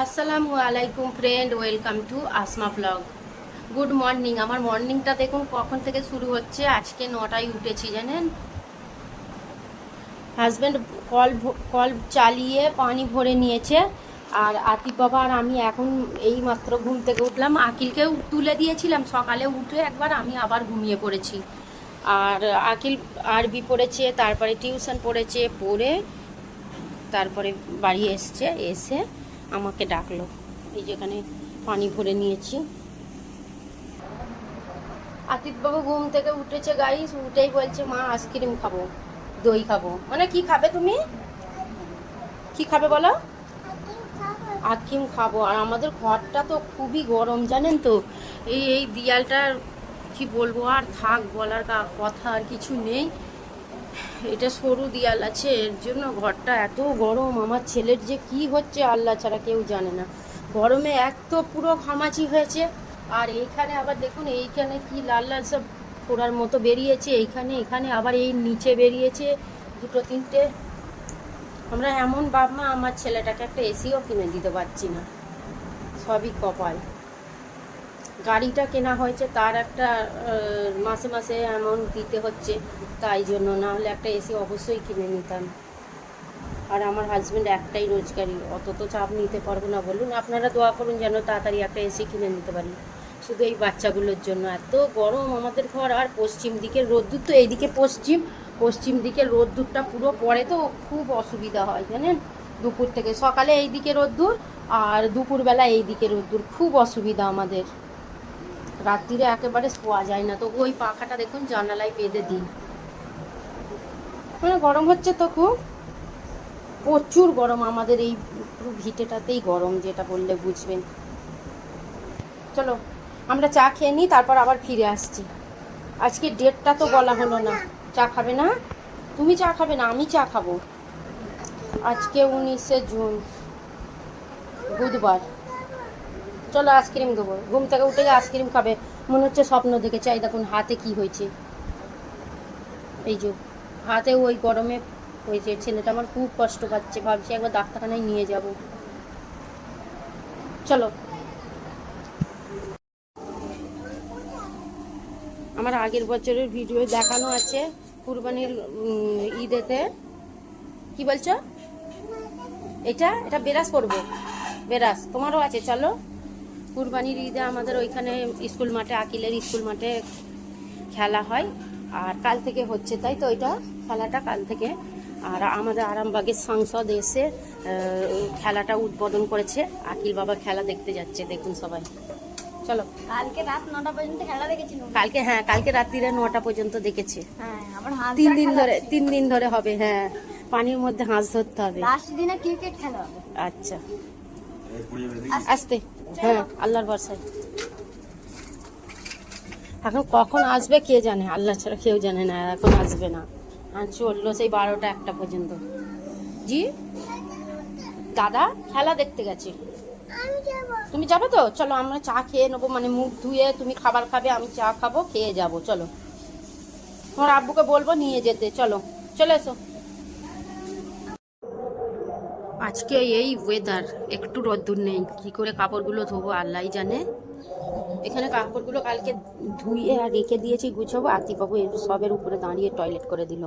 আসসালামু আলাইকুম friend, welcome to Asma blog. Good morning. আমার মর্নিংটা দেখুন কখন থেকে শুরু হচ্ছে। আজকে 9টায় উঠেছি জানেন। হাজব্যান্ড কল চালিয়ে পানি ভরে নিয়েছে, আর আতিফ বাবা আর আমি এখন এই মাত্র ঘুম থেকে উঠলাম। আকিলকেও তুলে দিয়েছিলাম সকালে, উঠে একবার আমি আবার ঘুমিয়ে পড়েছি। আর আকিল আরবি পড়েছে, তারপরে টিউশন পড়েছে, পড়ে তারপরে বাড়ি এসে আমাকে ডাকলো। এই যেখানে পানি ভরে নিয়েছি। আতিফবাবু ঘুম থেকে উঠেছে গাইস, উঠেই বলছে মা আইসক্রিম খাবো, দই খাবো। মানে কি খাবে তুমি, কি খাবে বলো? আইসক্রিম খাবো। আর আমাদের ঘরটা তো খুবই গরম জানেন তো। এই দিয়ালটার কি বলবো, আর থাক বলার কথা আর কিছু নেই। এটা সরু দিয়াল আছে, এর জন্য ঘরটা এত গরম। আমার ছেলের যে কি হচ্ছে আল্লাহ ছাড়া কেউ জানে না। গরমে এক তো পুরো ঘামাচি হয়েছে, আর এইখানে আবার দেখুন এইখানে কি লাল লাল সব ফোড়ার মতো বেরিয়েছে। এখানে আবার এই নিচে বেরিয়েছে দুটো তিনটে। আমরা এমন বাপ মা, আমার ছেলেটাকে একটা এসিও কিনে দিতে পারছি না। সবই কপাল। গাড়িটা কেনা হয়েছে, তার একটা মাসে মাসে অ্যামাউন্ট দিতে হচ্ছে, তাই জন্য। না হলে একটা এসি অবশ্যই কিনে নিতাম। আর আমার হাজব্যান্ড একটাই রোজগারি, অত তো চাপ নিতে পারবো না বলুন। আপনারা দোয়া করুন যেন তাড়াতাড়ি একটা এসি কিনে নিতে পারি, শুধু এই বাচ্চাগুলোর জন্য। এত গরম আমাদের ঘর। আর পশ্চিম দিকের রোদ্দুর তো, এইদিকে পশ্চিম দিকের রোদ্দুরটা পুরো পড়ে, তো খুব অসুবিধা হয় জানেন। দুপুর থেকে সকালে এই দিকে রোদ্দুর, আর দুপুরবেলা এই দিকে রোদ্দুর, খুব অসুবিধা আমাদের। রাত্রিরে একেবারে শোয়া যায় না, তো ওই পাখাটা দেখুন জানালায় বেঁধে দিই। মানে গরম হচ্ছে তো খুব, প্রচুর গরম আমাদের এই পুরো ভিটেটাতেই গরম, যেটা বললে বুঝবেন। চলো আমরা চা খেয়ে নিই, তারপর আবার ফিরে আসছি। আজকে ডেটটা তো বলা হলো না। চা খাবে না? তুমি চা খাবে না, আমি চা খাবো। আজকে 19শে জুন, বুধবার। চলো আইসক্রিম দেবো। ঘুম থেকে উঠে আইসক্রিম খাবে মনে হচ্ছে, স্বপ্ন দেখে। চাই দেখুন হাতে কি হয়েছে, এই যে হাতে ওই গরমে হয়েছে। ছেলেটা আমার খুব কষ্ট পাচ্ছে, ভাবছি একবার ডাক্তারখানায় নিয়ে যাব। চলো। আমার আগের বছরের ভিডিও দেখানো আছে, কুরবানির ঈদেতে। কি বলছো? এটা বেরাস করবো, বেরাস তোমারও আছে। চলো কুরবানির ঈদে আমাদের ওইখানে স্কুল মাঠে, আকিলের স্কুল মাঠে খেলা হয়। আর কাল থেকে হচ্ছে, তাই তো ওইটা খেলাটা কাল থেকে। আর আমাদের আরামবাগের সাংসদ এসে খেলাটা উদ্বোধন করেছে। আকিল বাবা খেলা দেখতে যাচ্ছে, দেখুন সবাই। চলো। কালকে রাত 9টা পর্যন্ত খেলা দেখেছি। কালকে রাত্রিরে 9টা পর্যন্ত দেখেছে। হ্যাঁ, আবার হাঁস 3 দিন ধরে হবে। হ্যাঁ, পানির মধ্যে হাঁস ধরতে হবে। লাস্ট দিনে ক্রিকেট খেলা হবে। আচ্ছা আসতে, হ্যাঁ আল্লাহর ভরসায়। এখন কখন আসবে কে জানে, আল্লাহ ছাড়া কেউ জানে না। এখন আসবে না, আর চললো সেই 12টা 1টা পর্যন্ত। জি দাদা খেলা দেখতে গেছে। তুমি যাবে তো? চলো আমরা চা খেয়ে নেবো, মানে মুখ ধুয়ে তুমি খাবার খাবে, আমি চা খাবো, খেয়ে যাবো। চলো, তোমার আব্বুকে বলবো নিয়ে যেতে। চলো চলে এসো। আজকে এই ওয়েদার, একটু রোদ্দুর নেই, কি করে কাপড়গুলো ধোবো আল্লাহ জানে। এখানে কাপড়গুলো কালকে ধুয়ে আর রেখে দিয়েছি, গুছাবো। আতিবাবু সবের উপরে দাঁড়িয়ে টয়লেট করে দিল।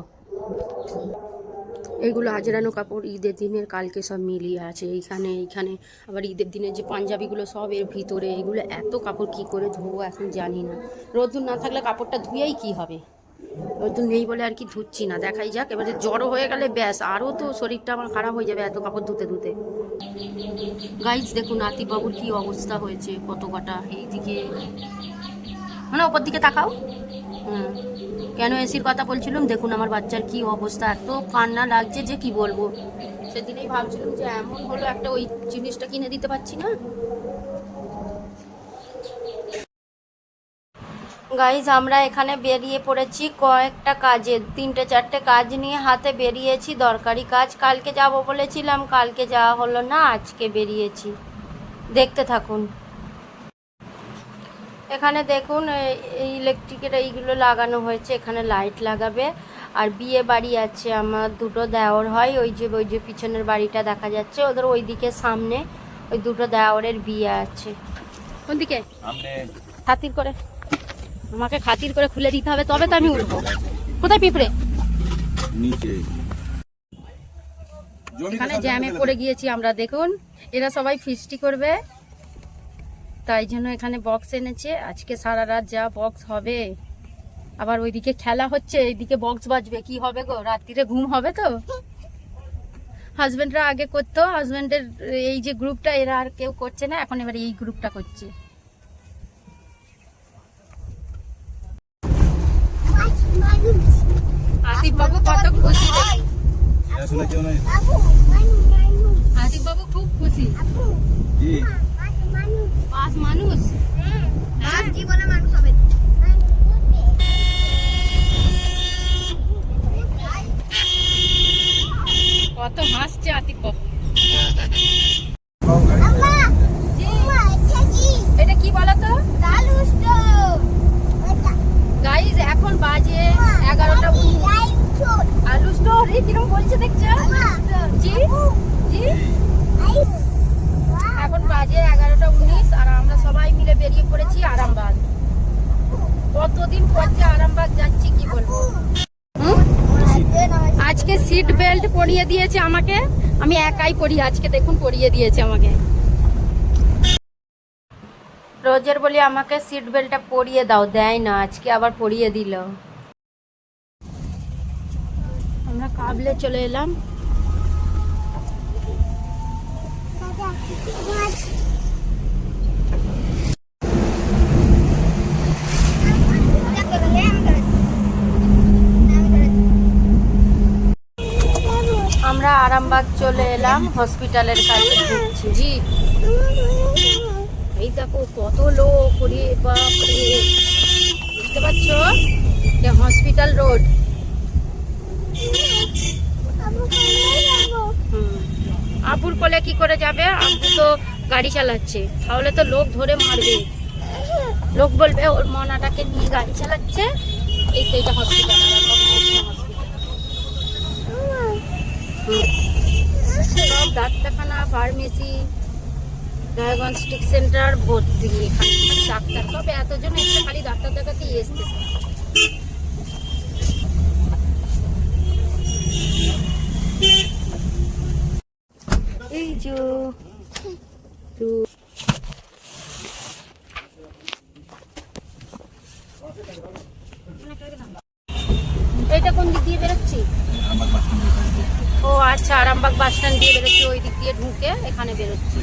এইগুলো আজরানো কাপড়, ঈদের দিনের কালকে সব মিলিয়ে আছে এইখানে। আবার ঈদের দিনের যে পাঞ্জাবিগুলো সব এর ভিতরে। এইগুলো এত কাপড় কি করে ধোবো এখন জানি না। রোদ্দুর না থাকলে কাপড়টা ধুয়েই কি হবে, রোদ্দুর নেই বলে আর কি ধুচ্ছি না। দেখাই যাক, এবারে জ্বরও হয়ে গেলে ব্যাস, আরও তো শরীরটা আমার খারাপ হয়ে যাবে এত কাপড় ধুতে ধুতে। গাইজ দেখুন আতিবাবুর কি অবস্থা হয়েছে, কত কাটা এইদিকে, মানে ওপর দিকে তাকাও। হ্যাঁ, কেন এসির কথা বলছিলাম, দেখুন আমার বাচ্চার কি অবস্থা, এত কান্না লাগছে যে কি বলবো। সেদিনেই ভাবছিলাম যে এমন হলো, একটা ওই জিনিসটা কিনে দিতে পারছি না। গাইজ আমরা এখানে বেরিয়ে পড়েছি কয়েকটা কাজে, 3-4টে কাজ নিয়ে হাতে বেরিয়েছি, দরকারি কাজ। কালকে যাব বলেছিলাম, কালকে যাওয়া হলো না, আজকে বেরিয়েছি। দেখতে থাকুন। এখানে দেখুন এই ইলেকট্রিকের এইগুলো লাগানো হয়েছে, এখানে লাইট লাগাবে। আর বিয়ে বাড়ি আছে, আমার দুটো দেওর হয়, ওই যে পিছনের বাড়িটা দেখা যাচ্ছে ওদের ওই দিকে সামনে, ওই দুটো দেওরের বিয়ে আছে। কোন দিকে? খাতির করে আমাকে খাতির করে খুলে দিতে হবে, তবে তো আমি উঠবো। কোথায় পিঁপড়ে? নিচে এখানে জ্যামে পড়ে গিয়েছি আমরা। দেখুন এরা সবাই ফিস্টি করবে, তাই জন্য এখানে বক্স এনেছে। আজকে সারা রাত যা বক্স হবে, আবার ওইদিকে খেলা হচ্ছে, এইদিকে বক্স বাজবে। কি হবে গো, রাত্রিরে ঘুম হবে তো? হাজবেন্ডরা আগে করতো, হাজবেন্ডের এই যে গ্রুপটা এরা আর কেউ করছে না, এখন এবার এই গ্রুপটা করছে। আতিফ বাবু কত খুশি, আতিফ বাবু খুব খুশি। পাঁচ মানুষ জীবনে মানুষ হবে। কত হাসছে আতিফ বাবু। এটা কি বলতো গাইজ, এখন বাজে 11টা 19। আলু স্টোর কিরকম বলছে দেখছো? জি জি, এখন বাজে 11টা 19 আর আমরা সবাই মিলে বেরিয়ে পড়েছি আরামবাগ। কতদিন পর যে আরামবাগ যাচ্ছি কি বলবো। আজকে সিট বেল্ট পরিয়ে দিয়েছে আমাকে, আমি একাই পরি আজকে, দেখুন পরিয়ে দিয়েছে আমাকে। রোজের বলি আমাকে সিট বেল্টটা পরিয়ে দাও, দেয় না, আজকে আবার পরিয়ে দিল। আমরা কাবলে চলে এলাম। আমরা আরামবাগ চলে এলাম, হসপিটালের কাছে ঢুকছি। জি, এই দেখো কত লোক, ওরে বাপরে, বুঝতে পারছো? এটা হসপিটাল রোড। আব্বুর কোলে কি করে যাবে? আব্বু তো গাড়ি চালাচ্ছে, তাহলে তো লোক ধরে মারবে। লোক বলবে ওর মনাটাকে নিয়ে গাড়ি চালাচ্ছে। এই তো এটা হসপিটাল, সব ডাক্তারখানা, ফার্মেসি, ডায়াগনস্টিক সেন্টার ভর্তি। এখানে ডাক্তার সব এতজন এসে খালি ডাক্তার দেখাতেই এসছে। এই যে এটা কোন দিক দিয়ে বেরোচ্ছি? ও আচ্ছা, আরামবাগ বাস স্ট্যান্ড দিয়ে বেরোচ্ছি, ওই দিক দিয়ে ঢুকে এখানে বেরোচ্ছি।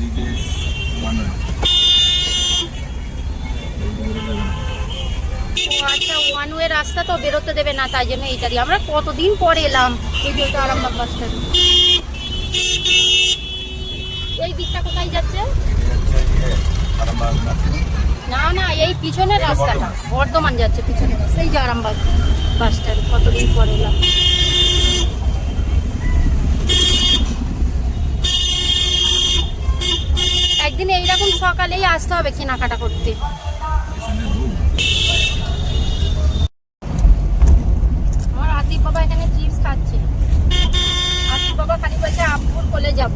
ও আচ্ছা, ওয়ান ওয়ে রাস্তা তো, বেরোতে দেবে না, তাই জন্য এইটা দিয়ে। আমরা কতদিন পরে এলাম। এই যে ওইটা আরামবাগ বাস স্ট্যান্ড। এই দিকটা কোথায় যাচ্ছে? না না, এই পিছনের রাস্তাটা বর্ধমান যাচ্ছে, পিছনের রাস্তা। এই যে আরামবাগ বাস স্ট্যান্ড, কতদিন পরে এলাম। একদিন এইরকম সকালেই আসতে হবে কেনাকাটা করতে। আমার আতিফ বাবা এখানে চিপস খাচ্ছে। আতিফ বাবা খালি বলছে আব্বুর কোলে যাব।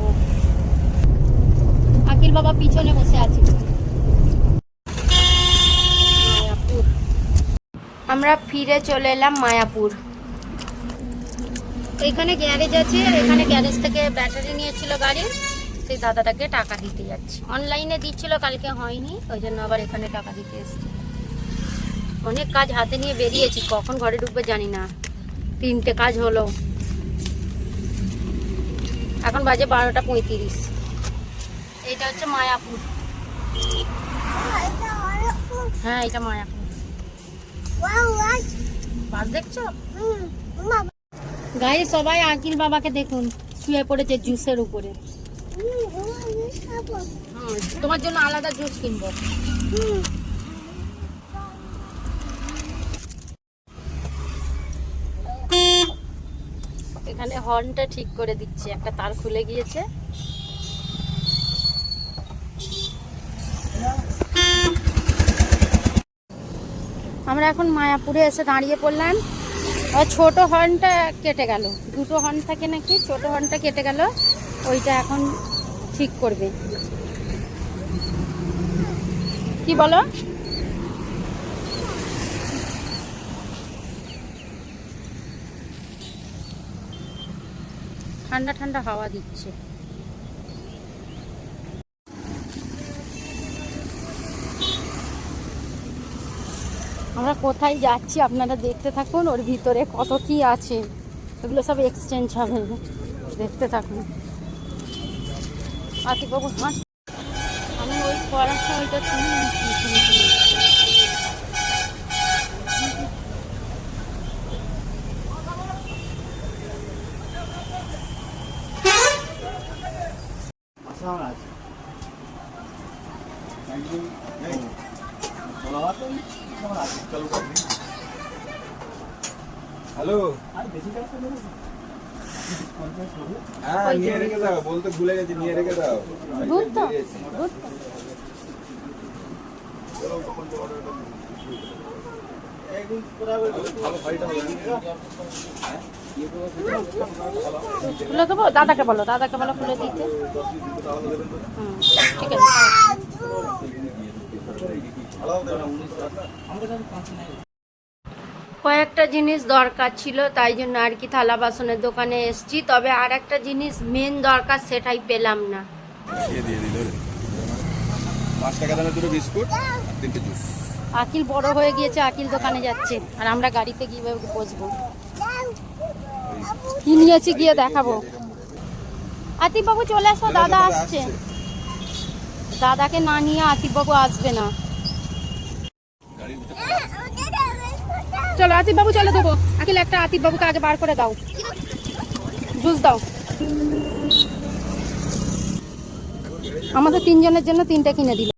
আকিল বাবা পিছনে বসে আছে। মায়াপুর, আমরা ফিরে চলে এলাম মায়াপুর। এখানে গ্যারেজ আছে, এখানে গ্যারেজ থেকে ব্যাটারি নিয়েছিল গাড়ি, সেই দাদাটাকে টাকা দিতে যাচ্ছি। অনলাইনে দিচ্ছিল, কালকে হয়নি, ওই জন্য আবার এখানে টাকা দিতে এসেছি। অনেক কাজ হাতে নিয়ে বেরিয়েছি, কখন ঘরে ঢুকবে জানি না। 3টে কাজ হলো, এখন বাজে 12টা 35। এইটা হচ্ছে মায়াপুর। হ্যাঁ, এটা মায়াপুর। বাস দেখছো? গায়ে সবাই আকিল বাবাকে দেখুন, শুয়ে পড়েছে জুসের উপরে। তোমার জন্য আলাদা জুস কিনবো। এখানে হর্নটা ঠিক করে দিচ্ছে, একটা তার খুলে গিয়েছে। আমরা এখন মায়াপুরে এসে দাঁড়িয়ে পড়লাম। আর ছোট হর্নটা কেটে গেল, 2টো হর্ন থাকে নাকি, ছোট হর্নটা কেটে গেল, ওইটা এখন ঠিক করবে। কি বলো? ঠান্ডা ঠান্ডা হাওয়া দিচ্ছে। আমরা কোথায় যাচ্ছি আপনারা দেখতে থাকুন, ওর ভিতরে কত কি আছে এগুলো সব এক্সচেঞ্জ হবে, দেখতে থাকুন। আতিবাবু হাঁট, আমি ওই পড়াশোনা ওইটা তুলি। হ্যালো, হ্যাঁ নিয়ে রেখে দাও, বলতে ভুলে গেছি, নিয়ে রেখে দাও। দুধ তো দুধ তো। খুলে দেবো? দাদাকে বলো, দাদাকে বলো খুলে দিতে। ঠিক আছে। কয়েকটা জিনিস দরকার ছিল, তাই জন্য আর কি থালা বাসনের দোকানে এসছি। তবে আর একটা জিনিস মেন দরকার, সেটাই পেলাম না। 5 টাকা দামের দুটো বিস্কুট আর 3টে জুস। আকিল বড় হয়ে গিয়েছে, আকিল দোকানে যাচ্ছে, আর আমরা গাড়িতে গিয়ে বসবো। কি নিয়েছি গিয়ে দেখাবো। আতিফ বাবু চলে আসো, দাদা আসছে। দাদাকে না নিয়ে আতিফ বাবু আসবে না। চলো আতিফ বাবু চলে দেবো। আকিল একটা আতিফ বাবুকে আগে বার করে দাও, জুস দাও। আমাদের 3 জনের জন্য 3টে কিনে দিল।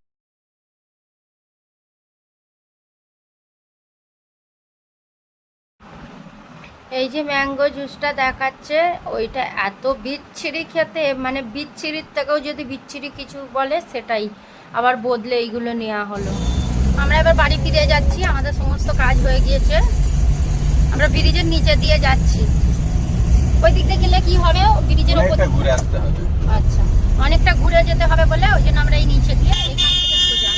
এই যে ম্যাঙ্গো জুসটা দেখাচ্ছে, ওইটা এত বিচ্ছিরি খেতে, মানে বিচ্ছিরির থেকেও যদি বিচ্ছিরি কিছু বলে সেটাই আবার বদলে এইগুলো নেওয়া হলো। আমরা এবার বাড়ি ফিরে যাচ্ছি, আমাদের সমস্ত কাজ হয়ে গিয়েছে। আমরা ব্রিজের নিচে দিয়ে যাচ্ছি। ওই দিকটা গেলে কি হবে? ব্রিজের উপর ঘুরে আসতে হবে। আচ্ছা, অনেকটা ঘুরে যেতে হবে বলে ওই জন্য আমরা এই নিচে দিয়ে এখান থেকে সোজা।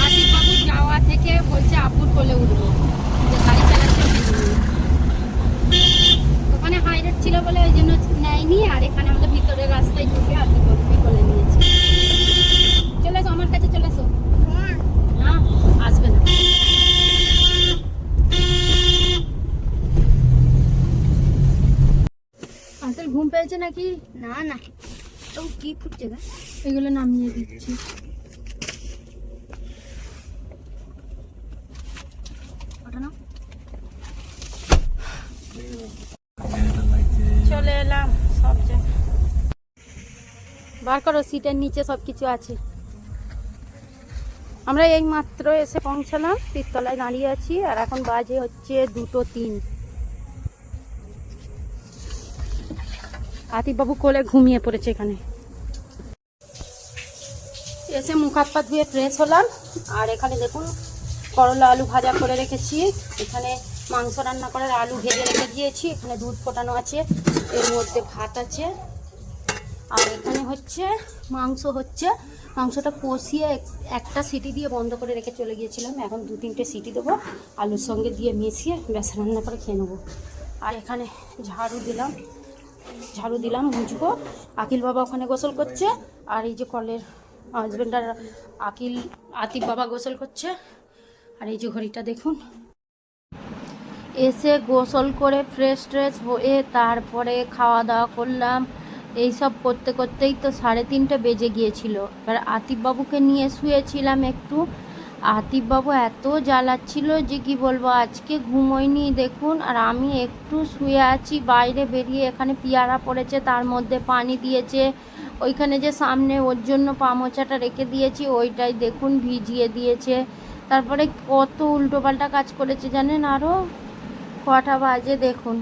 আতিফ বাবু যাওয়া থেকে বলছে আপুর কোলে উঠবো, গাড়ি চালাচ্ছে ওখানে হাই রেট ছিল বলে ওই জন্য নেয়নি। আর এখানে আমাদের ভিতরের রাস্তায় ঢুকে আতিফ বাবুকে কোলে নিয়েছে। চলে এসো আমার কাছে, চলে এসো। না আসবে না। আঙ্কেল ঘুম পেয়েছে নাকি? না না, তো কি ফুটছে গা? এগুলো নামিয়ে দিচ্ছি। ওটা নাও। চলে এলাম সব জায়গায়। বার করো, সিটের নিচে সব কিছু আছে। আমরা এই মাত্র এসে পৌঁছালাম, তিরতলায় দাঁড়িয়ে আছি। আর এখন বাজে হচ্ছে 2:03। আতিফ বাবু কোলে ঘুমিয়ে পড়েছে এখানে। এসে মুখ হাত পা ধুয়ে ফ্রেশ হলাম। আর এখানে দেখুন করলা আলু ভাজা করে রেখেছি। এখানে মাংস রান্না করার আলু ভেজে রেখে দিয়েছি। এখানে দুধ ফোটানো আছে, এর মধ্যে ভাত আছে। আর এখানে হচ্ছে মাংস হচ্ছে, মাংসটা কষিয়ে একটা সিটি দিয়ে বন্ধ করে রেখে চলে গিয়েছিলাম। এখন 2-3টে সিটি দেবো, আলুর সঙ্গে দিয়ে মিশিয়ে ব্যাস রান্না করে খেয়ে নেবো। আর এখানে ঝাড়ু দিলাম মুছবো। আকিল বাবা ওখানে গোসল করছে, আর এই যে কলের হাজব্যান্ড আর আতিফ বাবা গোসল করছে। আর এই যে ঘড়িটা দেখুন। এসে গোসল করে ফ্রেশ ট্রেশ হয়ে তারপরে খাওয়া দাওয়া করলাম। এইসব করতে করতেই তো 3:30 বেজে গিয়েছিল। এবার আতিফ বাবুকে নিয়ে শুয়েছিলাম একটু। আতিফ বাবু এত জ্বালাচ্ছিল যে কি বলবো, আজকে ঘুমোয়নি দেখুন। আর আমি একটু শুয়ে আছি, বাইরে বেরিয়ে এখানে পিয়ারা পড়েছে, তার মধ্যে পানি দিয়েছে। ওইখানে যে সামনে ওর জন্য পা মোছাটা রেখে দিয়েছি, ওইটাই দেখুন ভিজিয়ে দিয়েছে। তারপরে কত উল্টোপাল্টা কাজ করেছে জানেন। আরও কটা বাজে দেখুন।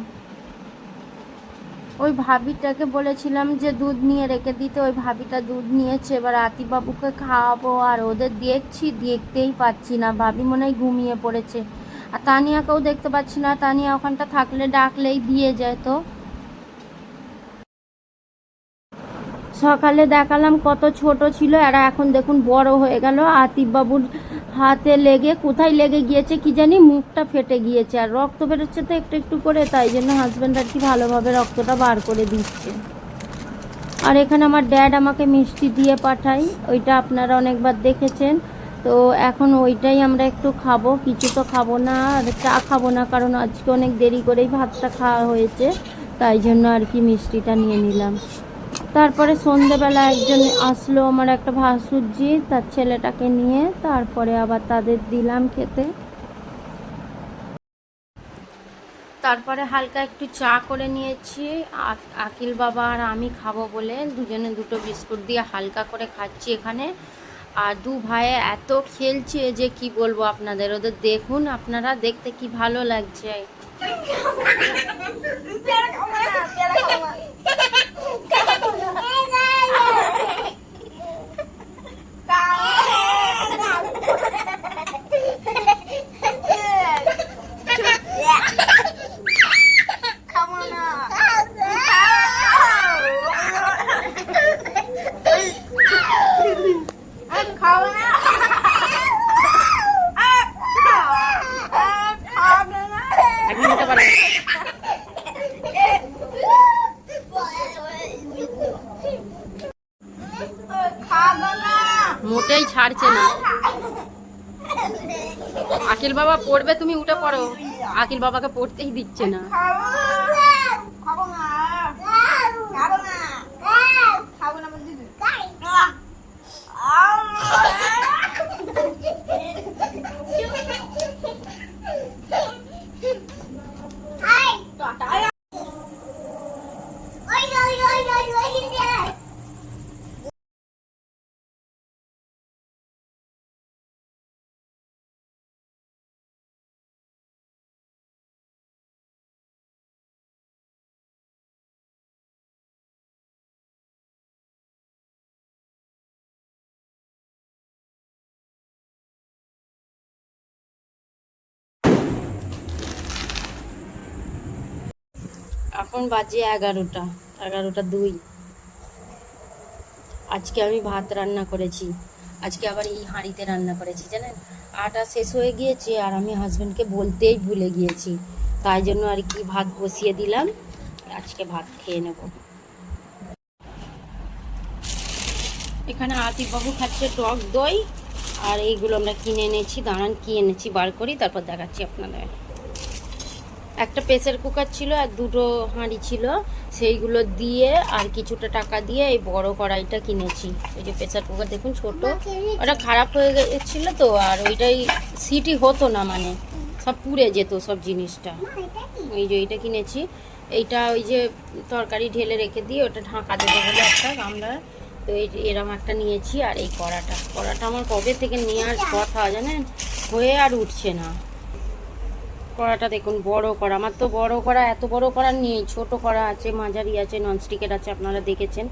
ওই ভাবিটাকে বলেছিলাম যে দুধ নিয়ে রেখে দিতে, ওই ভাবিটা দুধ নিয়েছে। এবার আতিফ বাবুকে খাওয়াবো, আর ওদের দেখতেই পাচ্ছি না। ভাবি মনে হয় ঘুমিয়ে পড়েছে। আর তানিয়াকেও দেখতে পাচ্ছি না। তানিয়া ওখানটা থাকলে ডাকলেই দিয়ে যায়। তো সকালে দেখালাম কত ছোট ছিল, এরা এখন দেখুন বড় হয়ে গেল। আতিফ বাবুর হাতে লেগে কোথায় লেগে গিয়েছে কি জানি, মুখটা ফেটে গিয়েছে আর রক্ত বেরোচ্ছে তো একটু একটু করে, তাই জন্য হাজব্যান্ড আর কি ভালোভাবে রক্তটা বার করে দিচ্ছে। আর এখানে আমার ড্যাড আমাকে মিষ্টি দিয়ে পাঠায়, ওইটা আপনারা অনেকবার দেখেছেন। তো এখন ওইটাই আমরা একটু খাবো, কিছু তো খাবো না, আর চা খাবো না, কারণ আজকে অনেক দেরি করেই ভাতটা খাওয়া হয়েছে, তাই জন্য আর কি মিষ্টিটা নিয়ে নিলাম। তারপরে সন্ধেবেলা একজন আসলো, আমার একটা ভাসুরজি, তার ছেলেটাকে নিয়ে, তারপরে আবার তাদের দিলাম খেতে। তারপরে হালকা একটু চা করে নিয়েছি, আকিল বাবা আর আমি খাবো বলে দুজনে দুটো বিস্কুট দিয়ে হালকা করে খাচ্ছি এখানে। আর দু ভাইয়ে এত খেলছে যে কি বলবো আপনাদের, ওদের দেখুন আপনারা, দেখতে কি ভালো লাগছে। মোটেই ছাড়ছে না। আকিল বাবা পড়বে, তুমি উঠে পড়ো। আকিল বাবাকে পড়তেই দিচ্ছে না। এখন বাজে 11:02। আজকে আমি ভাত রান্না করেছি, আজকে আবার এই হাঁড়িতে রান্না করেছি জানেন। আটা শেষ হয়ে গিয়েছে আর আমি হাজব্যান্ডকে বলতেই ভুলে গিয়েছি, তাই জন্য আর কি ভাত বসিয়ে দিলাম, আজকে ভাত খেয়ে নেব। এখানে আতিফ বাবু খাচ্ছে টক দই, আর এইগুলো আমরা কিনে এনেছি, দাঁড়ান কি এনেছি বার করি তারপর দেখাচ্ছি আপনাদের। একটা প্রেসার কুকার ছিল আর দুটো হাঁড়ি ছিল, সেইগুলো দিয়ে আর কিছুটা টাকা দিয়ে এই বড় কড়াইটা কিনেছি। এই যে প্রেসার কুকার দেখুন ছোট, ওটা খারাপ হয়ে গেছিলো তো, আর ওইটাই সিটি হতো না, মানে সব পুড়ে যেত সব জিনিসটা। এই যে এইটা কিনেছি, এইটা ওই যে তরকারি ঢেলে রেখে দিয়ে ওটা ঢাকা দেবো বলে একটা গামলা, তো এই এরকম একটা নিয়েছি। আর এই কড়াটা আমার কবে থেকে নেওয়ার কথা জানেন, হয়ে আর উঠছে না। কড়াটা দেখুন বড় কড়া, আমার তো বড় কড়া, এত বড় কড়া নেই, ছোট কড়া আছে, মাঝারি আছে, ননস্টিকের আছে, আপনারা দেখেছেন।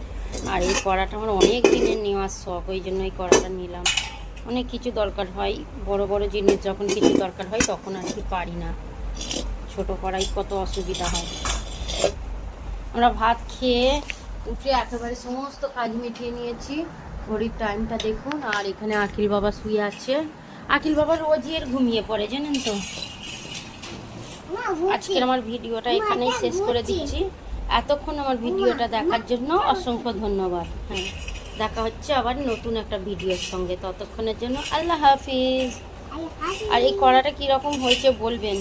আর এই কড়াটা আমার অনেক দিনের নেওয়ার শখ, ওই জন্য এই কড়াটা নিলাম। অনেক কিছু দরকার হয়, বড় বড় জিনিস যখন কিছু দরকার হয় তখন আর কি পারি না, ছোট কড়াই কত অসুবিধা হয়। আমরা ভাত খেয়ে উঠে একেবারে সমস্ত কাজ মিটিয়ে নিয়েছি। ঘড়ির টাইমটা দেখুন, আর এখানে আকিল বাবা শুয়ে আছে। আকিল বাবা রোজই এর ঘুমিয়ে পড়ে জানেন তো। আজকের আমার ভিডিওটা এখানেই শেষ করে দিচ্ছি। এতক্ষণ আমার ভিডিওটা দেখার জন্য অসংখ্য ধন্যবাদ। হ্যাঁ, দেখা হচ্ছে আবার নতুন একটা ভিডিওর সঙ্গে, ততক্ষণের জন্য আল্লাহ হাফিজ। আর এই কড়াটা কীরকম হয়েছে বলবেন।